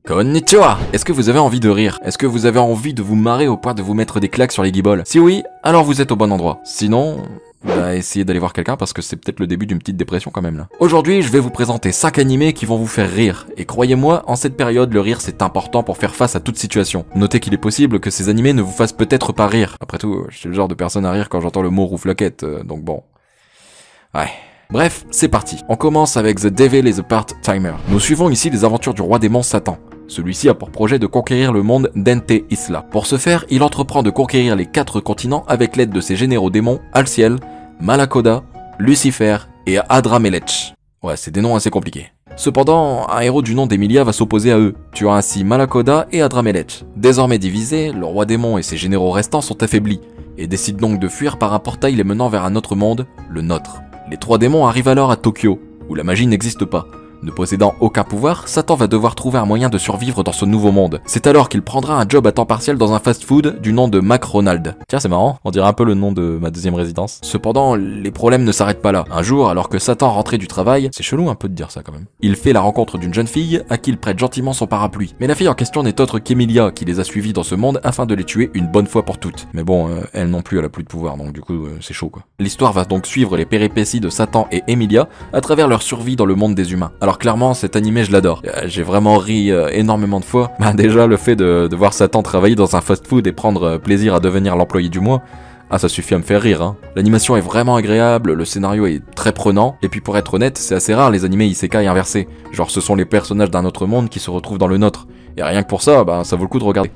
Konnichiwa! Est-ce que vous avez envie de rire? Est-ce que vous avez envie de vous marrer au point de vous mettre des claques sur les guibolles? Si oui, alors vous êtes au bon endroit. Sinon, essayez d'aller voir quelqu'un parce que c'est peut-être le début d'une petite dépression quand même là. Aujourd'hui, je vais vous présenter 5 animés qui vont vous faire rire. Et croyez-moi, en cette période, le rire c'est important pour faire face à toute situation. Notez qu'il est possible que ces animés ne vous fassent peut-être pas rire. Après tout, je suis le genre de personne à rire quand j'entends le mot rouflaquette, donc bon. Ouais. Bref, c'est parti. On commence avec The Devil is a Part-Timer. Nous suivons ici les aventures du roi démon Satan. Celui-ci a pour projet de conquérir le monde d'Ente Isla. Pour ce faire, il entreprend de conquérir les 4 continents avec l'aide de ses généraux démons Alciel, Malakoda, Lucifer et Adramelech. Ouais, c'est des noms assez compliqués. Cependant, un héros du nom d'Emilia va s'opposer à eux, tuant ainsi Malakoda et Adramelech. Désormais divisé, le roi démon et ses généraux restants sont affaiblis, et décident donc de fuir par un portail les menant vers un autre monde, le nôtre. Les 3 démons arrivent alors à Tokyo, où la magie n'existe pas. Ne possédant aucun pouvoir, Satan va devoir trouver un moyen de survivre dans ce nouveau monde. C'est alors qu'il prendra un job à temps partiel dans un fast-food du nom de McRonald. Tiens, c'est marrant, on dirait un peu le nom de ma deuxième résidence. Cependant, les problèmes ne s'arrêtent pas là. Un jour, alors que Satan rentrait du travail, c'est chelou un peu de dire ça quand même, il fait la rencontre d'une jeune fille à qui il prête gentiment son parapluie. Mais la fille en question n'est autre qu'Emilia, qui les a suivis dans ce monde afin de les tuer une bonne fois pour toutes. Mais bon, elle non plus, elle a plus de pouvoir, donc du coup, c'est chaud quoi. L'histoire va donc suivre les péripéties de Satan et Emilia à travers leur survie dans le monde des humains. Alors clairement, cet animé je l'adore. J'ai vraiment ri énormément de fois. Déjà le fait de voir Satan travailler dans un fast-food et prendre plaisir à devenir l'employé du mois, ça suffit à me faire rire hein. L'animation est vraiment agréable, le scénario est très prenant, et puis pour être honnête, c'est assez rare les animés isekai inversés. Genre ce sont les personnages d'un autre monde qui se retrouvent dans le nôtre. Et rien que pour ça, ça vaut le coup de regarder.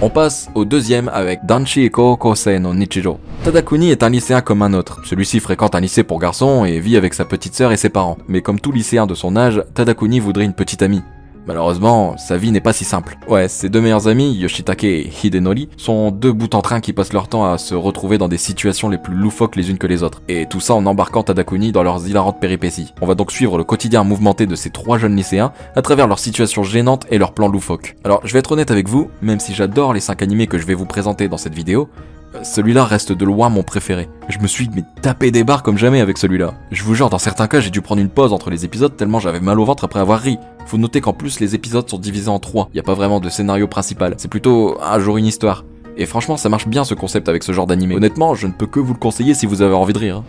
On passe au deuxième avec Danshi Koukosei no Nichijou. Tadakuni est un lycéen comme un autre. Celui-ci fréquente un lycée pour garçons et vit avec sa petite sœur et ses parents. Mais comme tout lycéen de son âge, Tadakuni voudrait une petite amie. Malheureusement, sa vie n'est pas si simple. Ouais, ses 2 meilleurs amis, Yoshitake et Hidenori, sont 2 bouts en train qui passent leur temps à se retrouver dans des situations les plus loufoques les unes que les autres. Et tout ça en embarquant Tadakuni dans leurs hilarantes péripéties. On va donc suivre le quotidien mouvementé de ces 3 jeunes lycéens à travers leurs situations gênantes et leurs plans loufoques. Alors, je vais être honnête avec vous, même si j'adore les 5 animés que je vais vous présenter dans cette vidéo, celui-là reste de loin mon préféré. Je me suis tapé des barres comme jamais avec celui-là. Je vous jure, dans certains cas, j'ai dû prendre une pause entre les épisodes tellement j'avais mal au ventre après avoir ri. Faut noter qu'en plus, les épisodes sont divisés en 3. Y a pas vraiment de scénario principal. C'est plutôt un jour une histoire. Et franchement, ça marche bien ce concept avec ce genre d'animé. Honnêtement, je ne peux que vous le conseiller si vous avez envie de rire.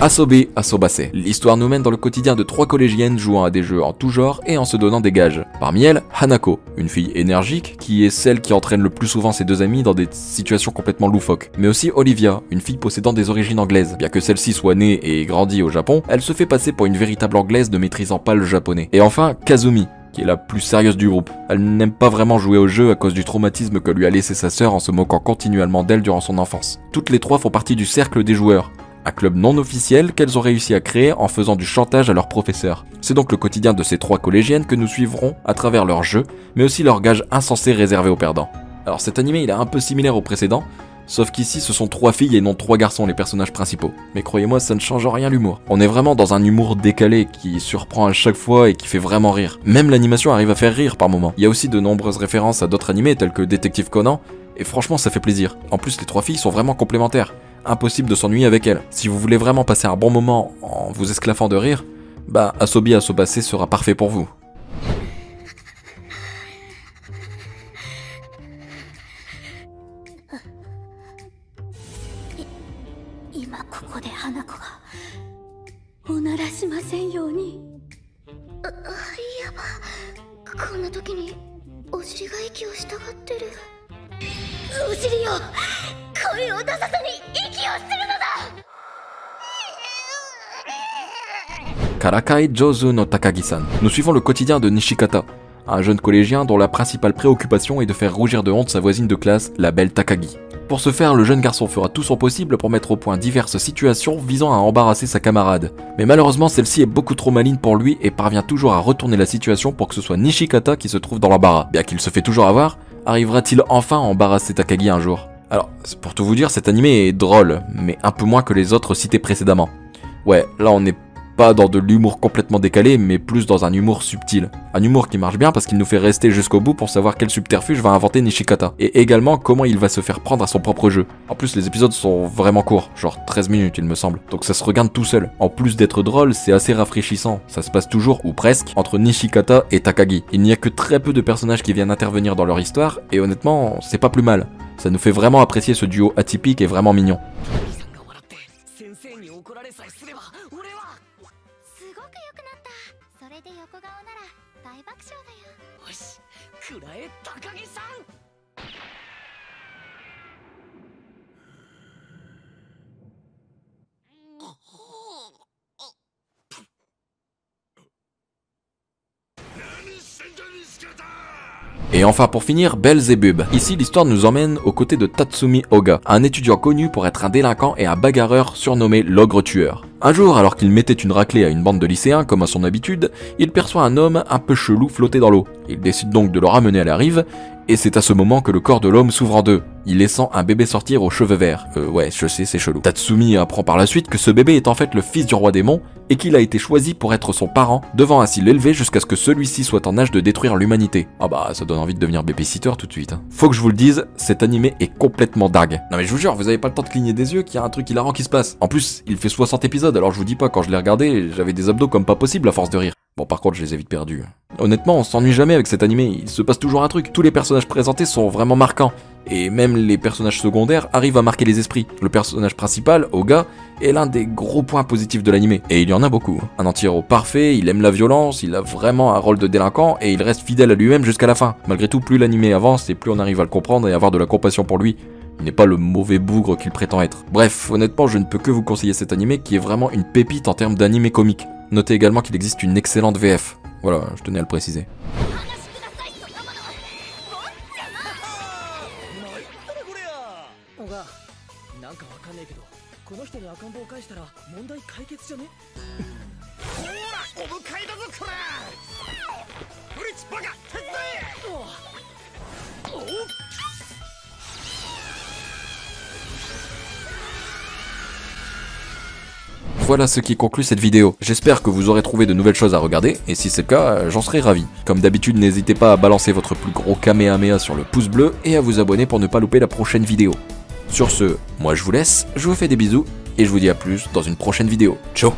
Asobi Asobase. L'histoire nous mène dans le quotidien de 3 collégiennes jouant à des jeux en tout genre et en se donnant des gages. Parmi elles, Hanako, une fille énergique qui est celle qui entraîne le plus souvent ses 2 amis dans des situations complètement loufoques. Mais aussi Olivia, une fille possédant des origines anglaises. Bien que celle-ci soit née et grandie au Japon, elle se fait passer pour une véritable anglaise ne maîtrisant pas le japonais. Et enfin, Kazumi, qui est la plus sérieuse du groupe. Elle n'aime pas vraiment jouer au jeu à cause du traumatisme que lui a laissé sa sœur en se moquant continuellement d'elle durant son enfance. Toutes les 3 font partie du cercle des joueurs, un club non officiel qu'elles ont réussi à créer en faisant du chantage à leurs professeurs. C'est donc le quotidien de ces 3 collégiennes que nous suivrons à travers leurs jeux, mais aussi leurs gages insensés réservés aux perdants. Alors cet animé il est un peu similaire au précédent, sauf qu'ici ce sont 3 filles et non 3 garçons les personnages principaux. Mais croyez-moi, ça ne change rien l'humour. On est vraiment dans un humour décalé qui surprend à chaque fois et qui fait vraiment rire. Même l'animation arrive à faire rire par moments. Il y a aussi de nombreuses références à d'autres animés tels que Détective Conan, et franchement ça fait plaisir. En plus les 3 filles sont vraiment complémentaires. Impossible de s'ennuyer avec elles. Si vous voulez vraiment passer un bon moment en vous esclaffant de rire, Asobi Asobase sera parfait pour vous. Karakai Jozu no Takagi-san. Nous suivons le quotidien de Nishikata, un jeune collégien dont la principale préoccupation est de faire rougir de honte sa voisine de classe, la belle Takagi. Pour ce faire, le jeune garçon fera tout son possible pour mettre au point diverses situations visant à embarrasser sa camarade. Mais malheureusement, celle-ci est beaucoup trop maligne pour lui et parvient toujours à retourner la situation pour que ce soit Nishikata qui se trouve dans l'embarras. Bien qu'il se fait toujours avoir, arrivera-t-il enfin à embarrasser Takagi un jour? Alors, pour tout vous dire, cet animé est drôle, mais un peu moins que les autres cités précédemment. Ouais, là on est Pas dans de l'humour complètement décalé, mais plus dans un humour subtil. Un humour qui marche bien parce qu'il nous fait rester jusqu'au bout pour savoir quel subterfuge va inventer Nishikata. Et également comment il va se faire prendre à son propre jeu. En plus les épisodes sont vraiment courts, genre 13 minutes il me semble. Donc ça se regarde tout seul. En plus d'être drôle, c'est assez rafraîchissant. Ça se passe toujours, ou presque, entre Nishikata et Takagi. Il n'y a que très peu de personnages qui viennent intervenir dans leur histoire, et honnêtement, c'est pas plus mal. Ça nous fait vraiment apprécier ce duo atypique et vraiment mignon. Et enfin pour finir, Belzebub. Ici l'histoire nous emmène aux côtés de Tatsumi Oga, un étudiant connu pour être un délinquant et un bagarreur surnommé l'ogre tueur. Un jour, alors qu'il mettait une raclée à une bande de lycéens, comme à son habitude, il perçoit un homme un peu chelou flotter dans l'eau. Il décide donc de le ramener à la rive, et c'est à ce moment que le corps de l'homme s'ouvre en deux, y laissant un bébé sortir aux cheveux verts. Ouais, je sais, c'est chelou. Tatsumi apprend par la suite que ce bébé est en fait le fils du roi démon, et qu'il a été choisi pour être son parent, devant ainsi l'élever jusqu'à ce que celui-ci soit en âge de détruire l'humanité. Ah bah, ça donne envie de devenir babysitter tout de suite. Faut que je vous le dise, cet animé est complètement dingue. Non mais je vous jure, vous avez pas le temps de cligner des yeux qu'il y a un truc hilarant qui se passe. En plus, il fait 60 épisodes, alors je vous dis pas, quand je l'ai regardé, j'avais des abdos comme pas possible à force de rire. Bon, par contre, je les ai vite perdus. Honnêtement, on s'ennuie jamais avec cet animé, il se passe toujours un truc. Tous les personnages présentés sont vraiment marquants. Et même les personnages secondaires arrivent à marquer les esprits. Le personnage principal, Oga, est l'un des gros points positifs de l'animé. Et il y en a beaucoup. Un anti-héros parfait, il aime la violence, il a vraiment un rôle de délinquant, et il reste fidèle à lui-même jusqu'à la fin. Malgré tout, plus l'animé avance, et plus on arrive à le comprendre et à avoir de la compassion pour lui. Il n'est pas le mauvais bougre qu'il prétend être. Bref, honnêtement, je ne peux que vous conseiller cet animé qui est vraiment une pépite en termes d'animé comique. Notez également qu'il existe une excellente VF. Voilà, je tenais à le préciser. Voilà ce qui conclut cette vidéo. J'espère que vous aurez trouvé de nouvelles choses à regarder, et si c'est le cas, j'en serai ravi. Comme d'habitude, n'hésitez pas à balancer votre plus gros kamehameha sur le pouce bleu et à vous abonner pour ne pas louper la prochaine vidéo. Sur ce, moi je vous laisse, je vous fais des bisous, et je vous dis à plus dans une prochaine vidéo. Ciao!